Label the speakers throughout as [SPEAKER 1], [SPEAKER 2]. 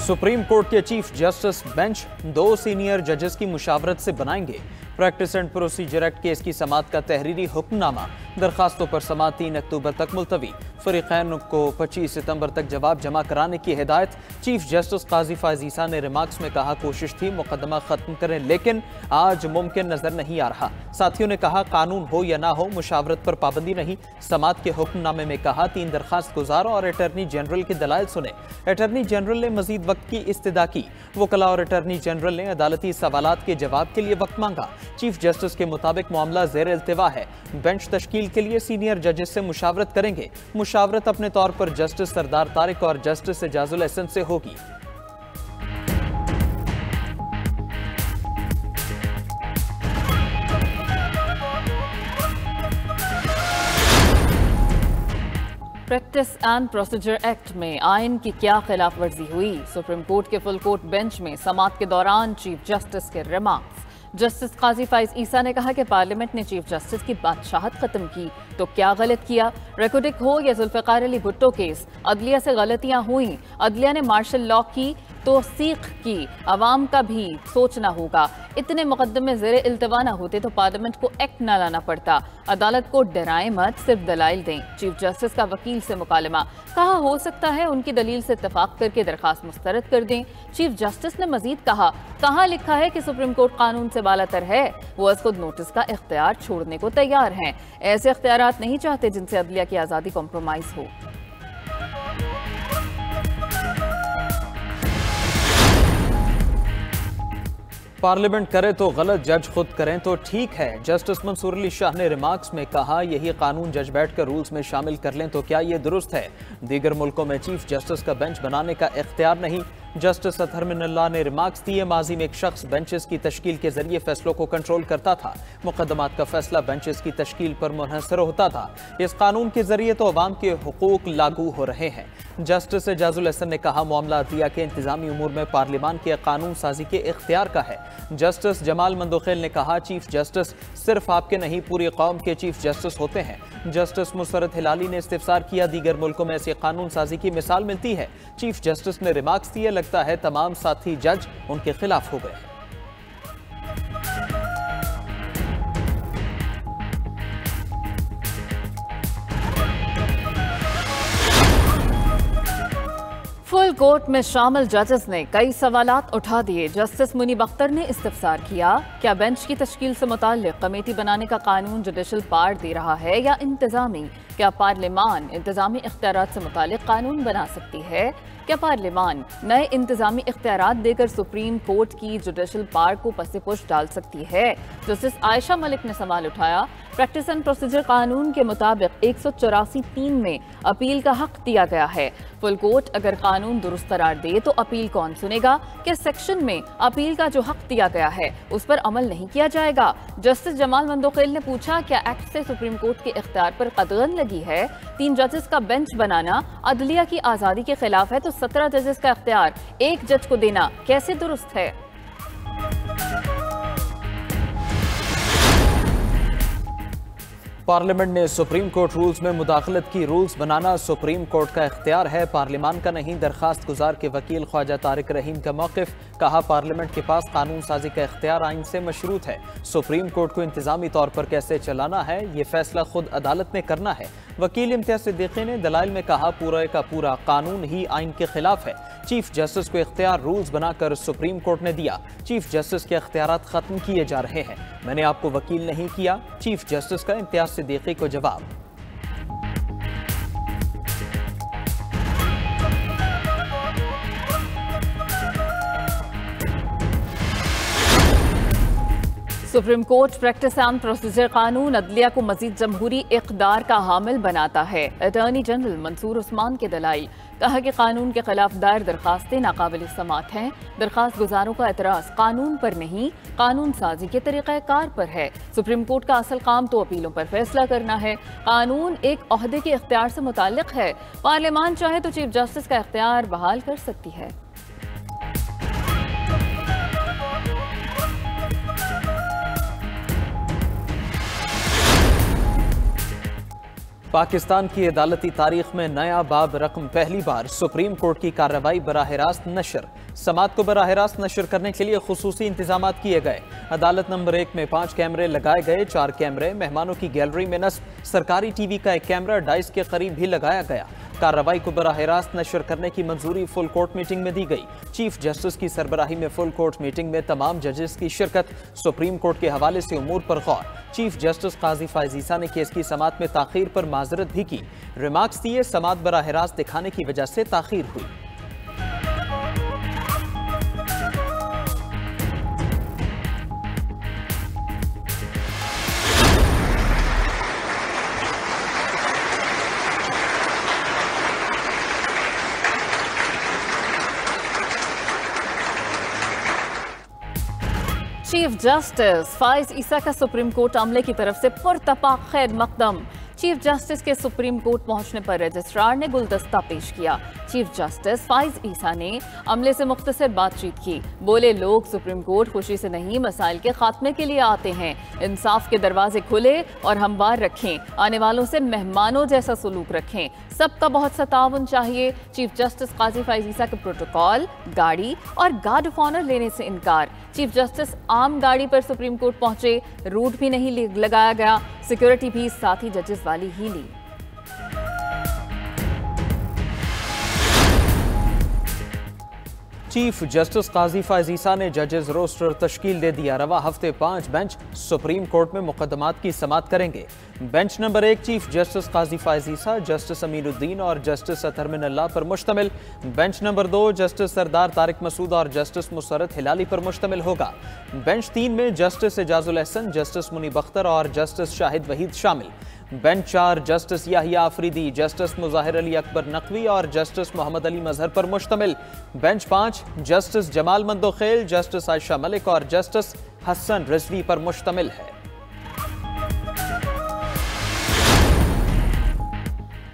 [SPEAKER 1] Supreme court के chief justice bench 2 senior जजेस की मुशावरत से बनाएंगे। Practice and procedure act case की समाअत का तहरीरी हुक्मनामा, दरखास्तों पर समाअत 3 अक्टूबर तक मुलतवी। फरीकैन को 25 सितंबर तक जवाब जमा कराने की हिदायत। चीफ जस्टिस काजी फायज ईसा ने रिमार्क्स में कहा, कोशिश थी मुकदमा खत्म करें लेकिन आज मुमकिन नजर नहीं आ रहा। साथियों ने कहा, कानून हो या ना हो मुशावरत पर पाबंदी नहीं। समाअत के हुक्मनामे में कहा, 3 दरखास्त गुजारों और अटर्नी जनरल के दलाइल सुने। अटर्नी जनरल ने मजीद वक्त की इस्तदा की। वकला और अटर्नी जनरल ने अदालती सवालात के जवाब के लिए वक्त मांगा। चीफ जस्टिस के मुताबिक मामला ज़ेर इल्तिवा है। बेंच तश्कील के लिए सीनियर जजेस से मुशावरत करेंगे। मुशावरत अपने तौर पर जस्टिस सरदार तारिक और जस्टिस एजाजुल एहसन से होगी।
[SPEAKER 2] प्रैक्टिस एंड प्रोसीजर एक्ट में आइन की क्या खिलाफ वर्जी हुई? सुप्रीम कोर्ट के फुल कोर्ट बेंच में समाअत के दौरान चीफ जस्टिस के रिमार्क्स। जस्टिस काजी फाइज ईसा ने कहा कि पार्लियामेंट ने चीफ जस्टिस की बादशाहत खत्म की तो क्या गलत किया? रेकोर्डिक हो या जुल्फ़िकार अली भुट्टो केस, अदलिया से गलतियां हुई। अदलिया ने मार्शल लॉ की तो सीख की, अवाम का भी सोचना होगा। इतने मुकदमे ज़ेर इल्तवा ना होते तो पार्लियामेंट को एक्ट ना लाना पड़ता। अदालत को डराएं मत, सिर्फ दलाइल दें। चीफ जस्टिस का वकील से मुकालमा, कहा हो सकता है उनकी दलील से इत्तफाक करके दरखास्त मुस्तरद कर दें। चीफ जस्टिस ने मजीद कहा, कहाँ लिखा है कि सुप्रीम कोर्ट कानून से बालातर है? वो खुद नोटिस का इख्तियार छोड़ने को तैयार हैं। ऐसे इख्तियारात नहीं चाहते जिनसे अदलिया की आज़ादी कॉम्प्रोमाइज हो।
[SPEAKER 1] पार्लियामेंट करे तो गलत, जज खुद करें तो ठीक है। जस्टिस मंसूर अली शाह ने रिमार्क्स में कहा, यही कानून जज बैठकर रूल्स में शामिल कर लें तो क्या ये दुरुस्त है? दीगर मुल्कों में चीफ जस्टिस का बेंच बनाने का इख्तियार नहीं। जस्टिस अतहर मिनल्लाह ने रिमार्क्स दिए, माजी में एक शख्स बेंचेस की तश्कील के जरिए फैसलों को कंट्रोल करता था। मुकदमात का फैसला बेंचेस की तश्कील पर मुनहसर होता था। इस कानून के जरिए तो अवाम के हुकूक लागू हो रहे हैं। जस्टिस एजाजुल एहसन ने कहा, मामला अदलिया के इंतजामी उमूर में पार्लियामान के कानून साजी के इख्तियार का है। जस्टिस जमाल मंदोखेल ने कहा, चीफ जस्टिस सिर्फ आपके नहीं पूरी कौम के चीफ जस्टिस होते हैं। जस्टिस मुसरत हिलाली ने इस्तिफसार किया, दीगर मुल्कों में ऐसी कानून साजी की मिसाल मिलती है। चीफ जस्टिस ने रिमार्क्स दिए, लगता है तमाम साथी जज उनके खिलाफ हो गए।
[SPEAKER 2] फुल कोर्ट में शामिल जजेस ने कई सवालात उठा दिए। जस्टिस मुनीब अख्तर ने इस्तफसार किया, क्या बेंच की तश्कील से मुताल्लिक कमेटी बनाने का कानून जुडिशल पावर दे रहा है या इंतजामी? क्या पार्लियामान इंतजामी इख्तियारात से मुताल्लिक कानून बना सकती है? क्या पार्लियामान नए इंतजामी इख्तियारात देकर सुप्रीम कोर्ट की जुडिशल पावर को पसे-पुश डाल सकती है? जस्टिस आयशा मलिक ने सवाल उठाया, प्रैक्टिस एंड प्रोसीजर कानून के मुताबिक 184(3) में अपील का हक दिया गया है। फुल कोर्ट अगर कानून दुरुस्त करार दे तो अपील कौन सुनेगा? क्या सेक्शन में अपील का जो हक दिया गया है उस पर अमल नहीं किया जाएगा? जस्टिस जमाल मंदोखेल ने पूछा, क्या एक्ट से सुप्रीम कोर्ट के इख्तियार पर कदगन लगी है? 3 जजेस का बेंच बनाना अदलिया की आज़ादी के खिलाफ है तो 17 जजेस का इख्तियार एक जज को देना कैसे दुरुस्त है?
[SPEAKER 1] पार्लियामेंट ने सुप्रीम कोर्ट रूल्स में मुदाखलत की। रूल्स बनाना सुप्रीम कोर्ट का इख्तियार है, पार्लियामान का नहीं। दरखास्त गुजार के वकील ख्वाजा तारिक रहीम का मौक़िफ़, कहा पार्लियामेंट के पास कानून साजी का इख्तियार आइन से मशरूत है। सुप्रीम कोर्ट को इंतजामी तौर पर कैसे चलाना है ये फैसला खुद अदालत ने करना है। वकील इम्तियाज सिद्दीकी ने दलाइल में कहा, पूरा का पूरा कानून ही आइन के खिलाफ है। चीफ जस्टिस को इख्तियार रूल्स बनाकर सुप्रीम कोर्ट ने दिया। चीफ जस्टिस के इख्तियारात खत्म किए जा रहे हैं। मैंने आपको वकील नहीं किया, चीफ जस्टिस का इम्तियाज सिद्दीकी को जवाब।
[SPEAKER 2] Supreme court practice and procedure कानून अदलिया को मजीद जमहूरी इक़्तिदार का हामिल बनाता है। अटॉर्नी जनरल मंसूर उस्मान के दलाइल, कहा कि कानून के खिलाफ दायर दरखास्तें नाकाबिल समाअत हैं। दरखास्त गुजारों का एतराज़ कानून पर नहीं, कानून साजी के तरीक़ाकार पर है। सुप्रीम कोर्ट का असल काम तो अपीलों पर फैसला करना है। कानून एक ओहदे के इख्तियार से मुताल्लिक है। पार्लियामान चाहे तो चीफ जस्टिस का इख्तियार बहाल कर सकती है।
[SPEAKER 1] पाकिस्तान की अदालती तारीख में नया बाब रकम, पहली बार सुप्रीम कोर्ट की कार्रवाई बराह रास्त नशर। समात को बराह रास्त नशर करने के लिए खुसूसी इंतजाम किए गए। अदालत नंबर 1 में 5 कैमरे लगाए गए, 4 कैमरे मेहमानों की गैलरी में नस्ब। सरकारी टीवी का एक कैमरा डाइस के करीब भी लगाया गया। कार्रवाई को बराह रास्त नशर करने की मंजूरी फुल कोर्ट मीटिंग में दी गई। चीफ जस्टिस की सरबराही में फुल कोर्ट मीटिंग में तमाम जजेस की शिरकत। सुप्रीम कोर्ट के हवाले से उमूर पर गौर। चीफ जस्टिस काजी फायज ईसा ने केस की समात में ताखीर पर माजरत भी की। रिमार्क्स दिए, समात बराह रास्त दिखाने की वजह से ताखीर हुई।
[SPEAKER 2] चीफ जस्टिस फायज ईसा का सुप्रीम कोर्ट अमले की तरफ से पुरतपाक खैर मकदम। चीफ जस्टिस के सुप्रीम कोर्ट पहुंचने पर रजिस्ट्रार ने गुलदस्ता पेश किया। चीफ जस्टिस फायज ईसा ने अमले से मुख्तसर बातचीत की। बोले, लोग सुप्रीम कोर्ट खुशी से नहीं, मसाइल के खात्मे के लिए आते हैं। इंसाफ के दरवाजे खुले और हमवार रखें, आने वालों से मेहमानों जैसा सलूक रखें, सबका बहुत सा ताउन चाहिए। चीफ जस्टिस काजी फायज ईसा के प्रोटोकॉल, गाड़ी और गार्ड ऑफ ऑनर लेने से इनकार। चीफ जस्टिस आम गाड़ी पर सुप्रीम कोर्ट पहुंचे, रूट भी नहीं लगाया गया, सिक्योरिटी भी साथी जजेस वाली ही ली।
[SPEAKER 1] चीफ जस्टिस काजी फायज ईसा ने जजेस रोस्टर तश्कील दे दिया। रवा हफ्ते 5 बेंच सुप्रीम कोर्ट में मुकदमात की समात करेंगे। बेंच नंबर 1 चीफ जस्टिस काजी फायज ईसा, जस्टिस अमीनुद्दीन और जस्टिस अतहर मिनल्लाह पर मुश्तमिल। बेंच नंबर 2 जस्टिस सरदार तारिक मसूद और जस्टिस मुसरत हिलाली पर मुश्तमिल होगा। बेंच 3 में जस्टिस एजाजुल एहसन, जस्टिस मुनीब अख्तर और जस्टिस शाहिद वहीद शामिल। Bench 4 justice Yahya Afridi, justice Mazahar Ali Akbar Naqvi और जस्टिस मोहम्मद अली मजहर पर मुश्तमिल। Bench 5 justice Jamal Mandokhail, justice Ayesha Malik और जस्टिस हसन रिजवी पर मुश्तमिल है।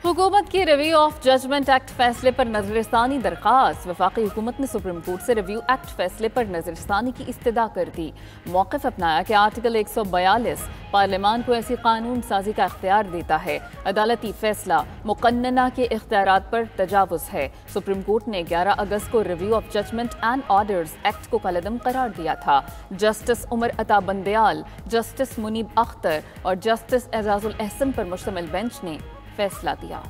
[SPEAKER 2] हुकूमत की रिव्यू ऑफ जजमेंट एक्ट फैसले पर नजरसानी दरखास्त। वफाकी हुकूमत ने सुप्रीम कोर्ट से रिव्यू एक्ट फैसले पर नजरसानी की इस्तदा कर दी। मौक़िफ़ अपनाया कि आर्टिकल 142 पार्लियामान को ऐसी कानून साजी का इख्तियार देता है। अदालती फैसला मुकन्नना के इख्तियारात पर तजावुज़ है। सुप्रीम कोर्ट ने 11 अगस्त को review of judgment and orders act को कलअदम करार दिया था। जस्टिस उमर अता बंदयाल, जस्टिस मुनीब अख्तर और जस्टिस एजाजुल एहसन पर मुश्तमिल बेंच ने फैसला दिया।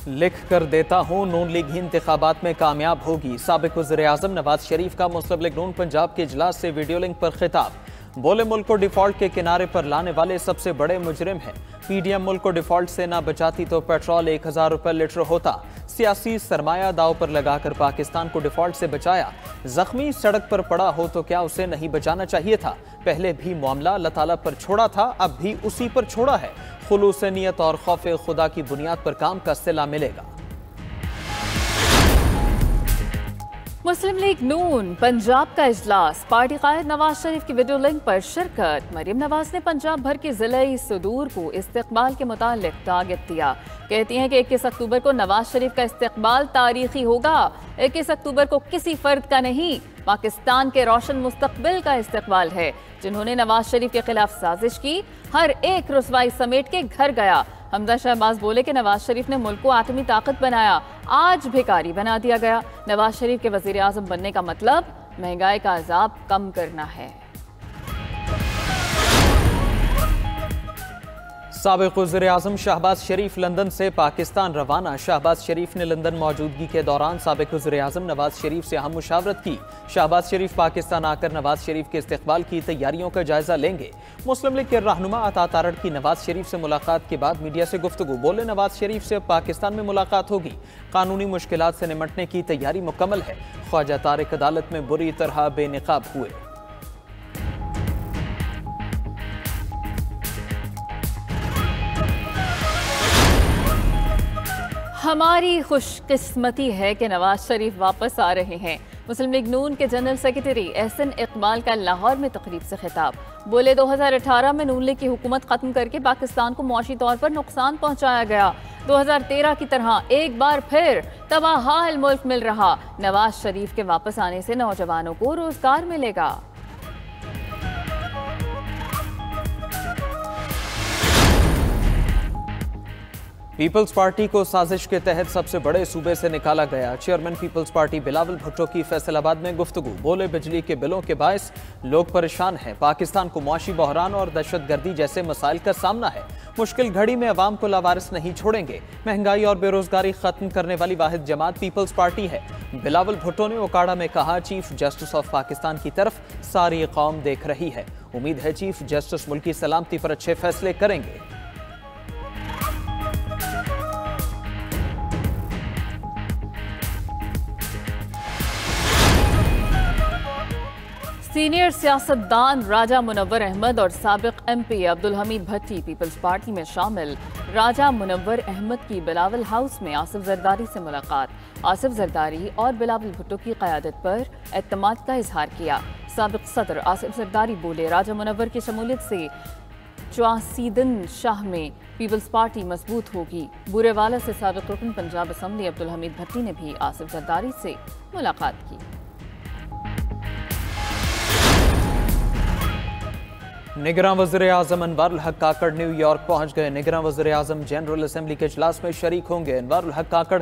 [SPEAKER 1] लिख कर देता हूँ, नून लीग ही इंतखाबात में कामयाब होगी। साबिक वज़ीर-ए-आज़म नवाज शरीफ का मुस्लिम लीग नून पंजाब के इजलास से वीडियो लिंक पर खिताब। बोले, मुल्क को डिफॉल्ट के किनारे पर लाने वाले सबसे बड़े मुजरिम हैं। पीडीएम मुल्क को डिफॉल्ट से ना बचाती तो पेट्रोल 1000 रुपये लीटर होता। सियासी सरमाया दाव पर लगाकर पाकिस्तान को डिफॉल्ट से बचाया। जख्मी सड़क पर पड़ा हो तो क्या उसे नहीं बचाना चाहिए था? पहले भी मामला अल्लाह ताला पर छोड़ा था, अब भी उसी पर छोड़ा है। खुलूस नियत और खौफ खुदा की बुनियाद पर काम का सिला मिलेगा।
[SPEAKER 2] मुस्लिम लीग नून पंजाब का इजलास, पार्टी कायद नवाज शरीफ की वीडियो लिंक पर शिरकत। मरीम नवाज ने पंजाब भर के जिले सुदूर को इस्तेकबाल के मुतालिक टारगेट दिया। कहती हैं कि 21 अक्टूबर को नवाज शरीफ का इस्तेकबाल तारीखी होगा। 21 अक्टूबर को किसी फर्द का नहीं, पाकिस्तान के रोशन मुस्तकबिल का इस्तेकबाल है। जिन्होंने नवाज शरीफ के खिलाफ साजिश की, हर एक रुसवाई समेट के घर गया। हमजा शहबाज बोले कि नवाज शरीफ ने मुल्क को आटमी ताकत बनाया, आज भिखारी बना दिया गया। नवाज शरीफ के वजीर आजम बनने का मतलब महंगाई का अजाब कम करना है।
[SPEAKER 1] साबिक वज़ीर-ए-आज़म शहबाज शरीफ लंदन से पाकिस्तान रवाना। शहबाज शरीफ ने लंदन मौजूदगी के दौरान साबिक वज़ीर-ए-आज़म नवाज शरीफ से अहम मुशावरत की। शहबाज शरीफ पाकिस्तान आकर नवाज शरीफ के इस्तेक़बाल की तैयारियों का जायजा लेंगे। मुस्लिम लीग के रहनुमा अता तारड़ की नवाज शरीफ से मुलाकात के बाद मीडिया से गुफ्तगू। बोले, नवाज शरीफ से अब पाकिस्तान में मुलाकात होगी। कानूनी मुश्किलात से निमटने की तैयारी मुकम्मल है। ख्वाजा तारिक अदालत में बुरी तरह बेनकाब हुए।
[SPEAKER 2] हमारी खुशकिस्मती है कि नवाज शरीफ वापस आ रहे हैं। मुस्लिम लीग नून के जनरल सेक्रेटरी एहसन इकबाल का लाहौर में तकरीब से खिताब। बोले, 2018 में नून लीग की हुकूमत खत्म करके पाकिस्तान को मुआशी तौर पर नुकसान पहुंचाया गया। 2013 की तरह एक बार फिर तबाहाल मुल्क मिल रहा। नवाज शरीफ के वापस आने से नौजवानों को रोजगार मिलेगा।
[SPEAKER 1] पीपल्स पार्टी को साजिश के तहत सबसे बड़े सूबे से निकाला गया। चेयरमैन पीपल्स पार्टी बिलावल भुट्टो की फैसलाबाद में गुफ्तगू। बोले, बिजली के बिलों के बायस लोग परेशान हैं। पाकिस्तान को मुआशी बहरान और दहशतगर्दी जैसे मसाइल का सामना है। मुश्किल घड़ी में अवाम को लावारिस नहीं छोड़ेंगे। महंगाई और बेरोजगारी खत्म करने वाली वाहिद जमात पीपल्स पार्टी है। बिलावल भुट्टो ने ओकाड़ा में कहा, चीफ जस्टिस ऑफ पाकिस्तान की तरफ सारी कौम देख रही है। उम्मीद है चीफ जस्टिस मुल्क की सलामती पर अच्छे फैसले करेंगे।
[SPEAKER 2] सीनियर सियासतदान राजा मुनव्वर अहमद और साबिक MP अब्दुल हमीद भट्टी पीपल्स पार्टी में शामिल। राजा मुनव्वर अहमद की बिलावल हाउस में आसिफ जरदारी से मुलाकात। आसिफ जरदारी और बिलावल भुट्टो की क़यादत पर एतमाद का इजहार किया। साबिक सदर आसिफ जरदारी बोले, राजा मुनव्वर की शमूलियत से 84 शाह में पीपल्स पार्टी मजबूत होगी। बुरेवाला से साबिक रुकन पंजाब असम्बली अब्दुल हमीद भट्टी ने भी आसिफ जरदारी से मुलाकात की।
[SPEAKER 1] निगरान वज़ीर-ए-आज़म अनवारुल हक काकड़ न्यूयॉर्क पहुंच गए। निगरान वज़ीर-ए-आज़म जनरल असेंबली के इजलास में शरीक होंगे। अनवारुल हक काकड़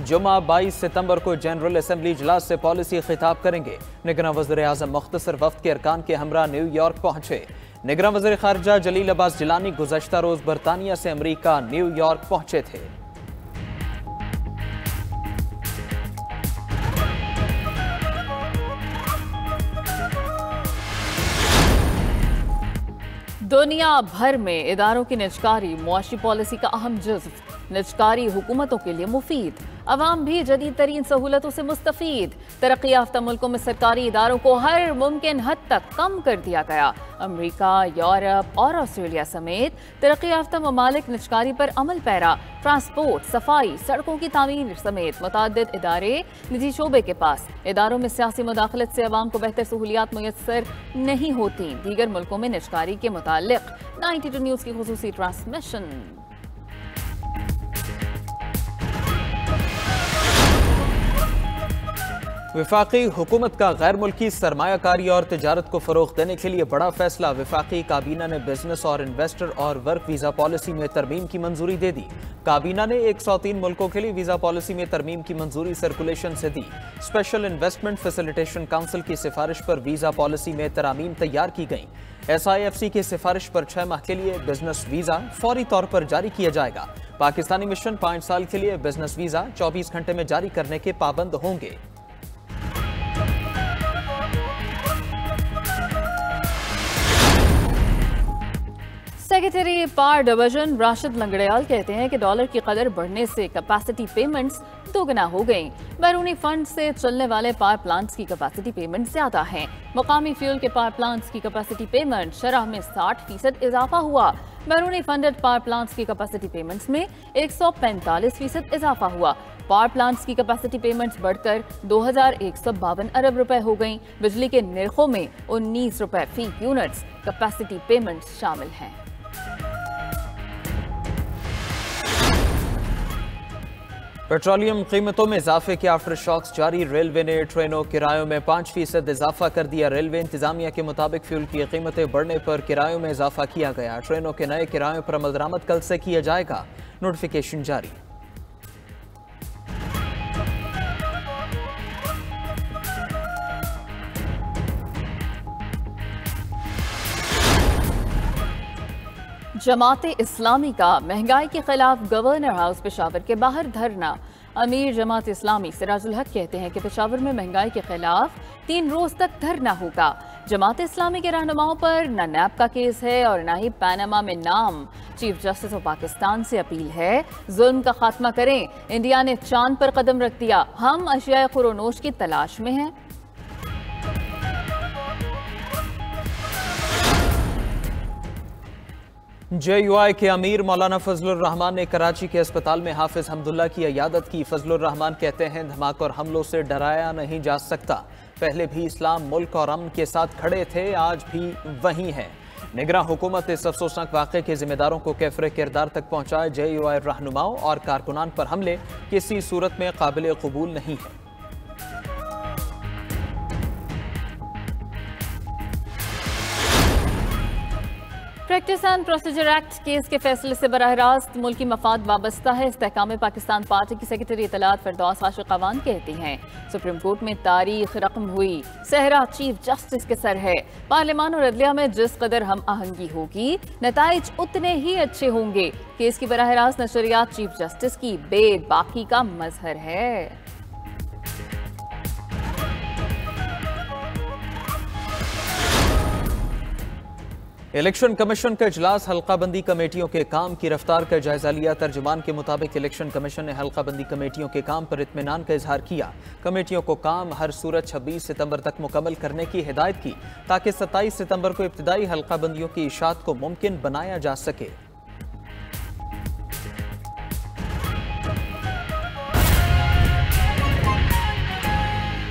[SPEAKER 1] जुमा 22 सितंबर को जनरल असेंबली इजलास से पॉलिसी खिताब करेंगे। निगरान वज़ीर-ए-आज़म मुख्तसर वफ्द के अरकान के हमरा न्यूयॉर्क पहुंचे। निगरान वज़ीर खारजा जलील अब्बास जिलानी गुज़श्ता रोज बरतानिया से अमरीका न्यूयॉर्क पहुंचे थे।
[SPEAKER 2] दुनिया भर में इदारों की निजकारी मुआशी पॉलिसी का अहम जुज़्व। निजकारी हुकूमतों के लिए मुफीद, अवाम भी जदीद तरीन सहूलतों से मुस्तफ़ीद। तरक्की याफ्ता मुल्कों में सरकारी इदारों को हर मुमकिन हद तक कम कर दिया गया। अमरीका, यूरोप और ऑस्ट्रेलिया समेत तरक्की याफ्ता ममालिक निजकारी पर अमल पैरा। ट्रांसपोर्ट, सफाई, सड़कों की तामीर समेत मुतअद्दिद इदारे निजी शोबे के पास। इदारों में सियासी मुदाखलत से अवाम को बेहतर सहूलियात मुयस्सर नहीं होती। दीगर मुल्कों में निजकारी के मुतालिक 92 न्यूज़ की खुसूसी ट्रांसमिशन।
[SPEAKER 1] वफाकी हुकूमत का गैर मुल्की सरमायाकारी और तिजारत को फ़रोग़ देने के लिए बड़ा फैसला। वफाकी काबीना ने बिजनेस और इन्वेस्टर और वर्क वीज़ा पॉलिसी में तरमीम की मंजूरी दे दी। काबीना ने 103 मुल्कों के लिए वीज़ा पॉलिसी में तरमीम की मंजूरी सर्कुलेशन से दी। स्पेशल इन्वेस्टमेंट फैसिलिटेशन काउंसिल की सिफारिश पर वीज़ा पॉलिसी में तरामीम तैयार की गई। SIFC की सिफारिश पर 6 माह के लिए बिजनेस वीज़ा फौरी तौर पर जारी किया जाएगा। पाकिस्तानी मिशन 5 साल के लिए बिजनेस वीज़ा 24 घंटे में जारी करने के पाबंद होंगे।
[SPEAKER 2] सेक्रेटरी पार डिवीजन राशिद लंगड़ियाल कहते हैं कि डॉलर की कदर बढ़ने से कैपेसिटी पेमेंट्स दोगुना हो गई। बैरूनी फंड से चलने वाले पावर प्लांट्स की कैपेसिटी पेमेंट ज्यादा हैं। मकामी फ्यूल के पावर प्लांट्स की कैपेसिटी पेमेंट शरह में 60% इजाफा हुआ। बैरूनी फंडेड पावर प्लांट्स की कैपेसिटी पेमेंट्स में 145% इजाफा हुआ। पावर प्लांट्स की कैपेसिटी पेमेंट्स बढ़कर 2152 अरब रुपए हो गईं। बिजली के निर्खों में 19 रुपए फी यूनिट्स कैपेसिटी पेमेंट्स शामिल हैं।
[SPEAKER 1] पेट्रोलियम कीमतों में इजाफे के आफ्टर शॉक्स जारी। रेलवे ने ट्रेनों किरायों में 5% इजाफा कर दिया। रेलवे इंतजामिया के मुताबिक फ्यूल की कीमतें बढ़ने पर किरायों में इजाफा किया गया। ट्रेनों के नए किरायों पर अमल दरामद कल से किया जाएगा। नोटिफिकेशन जारी।
[SPEAKER 2] जमात इस्लामी का महंगाई के खिलाफ गवर्नर हाउस पेशावर के बाहर धरना। अमीर जमात इस्लामी सिराजुल हक कहते हैं कि पेशावर में महंगाई के खिलाफ 3 रोज तक धरना होगा। जमात इस्लामी के रहनुमाओं पर न नैब का केस है और न ही पैनामा में नाम। चीफ जस्टिस ऑफ पाकिस्तान से अपील है, जुल्म का खात्मा करें। इंडिया ने चांद पर कदम रख दिया, हम अशिया खुरोनोश की तलाश में हैं।
[SPEAKER 1] JUI के अमीर मौलाना फजलुर रहमान ने कराची के अस्पताल में हाफिज हमदुल्ला की इयादत की। फजलुर रहमान कहते हैं, धमाके और हमलों से डराया नहीं जा सकता। पहले भी इस्लाम मुल्क और अमन के साथ खड़े थे, आज भी वहीं है। निगरान हुकूमत इस अफसोसनाक वाक़े के जिम्मेदारों को कैफरे किरदार तक पहुंचाए। JUI रहनुमाओं और कारकुनान पर हमले किसी सूरत में काबिल कबूल नहीं है।
[SPEAKER 2] Practice justice and procedure act case के फैसले से बराह रास्त मुल्की मफाद वाबस्ता है। इस्तेहकाम पाकिस्तान पार्टी की सेक्रेटरी इतलात फिरदौस आशिक अवान कहती हैं सुप्रीम कोर्ट में तारीख रकम हुई, सहरा चीफ जस्टिस के सर है। पार्लियामान और अदलिया में जिस कदर हम आहंगी होगी नताइज उतने ही अच्छे होंगे। केस की बराह रास्त नशरियात चीफ जस्टिस की बेबाकी का मजहर है।
[SPEAKER 1] इलेक्शन कमीशन का इजलास हल्काबंदी कमेटियों के काम की रफ्तार का जायजा लिया। तर्जुमान के मुताबिक इलेक्शन कमीशन ने हल्काबंदी कमेटियों के काम पर इत्मीनान का इजहार किया। कमेटियों को काम हर सूरत 26 सितंबर तक मुकम्मल करने की हिदायत की ताकि 27 सितंबर को इब्तिदाई हल्काबंदियों की इशात को मुमकिन बनाया जा सके।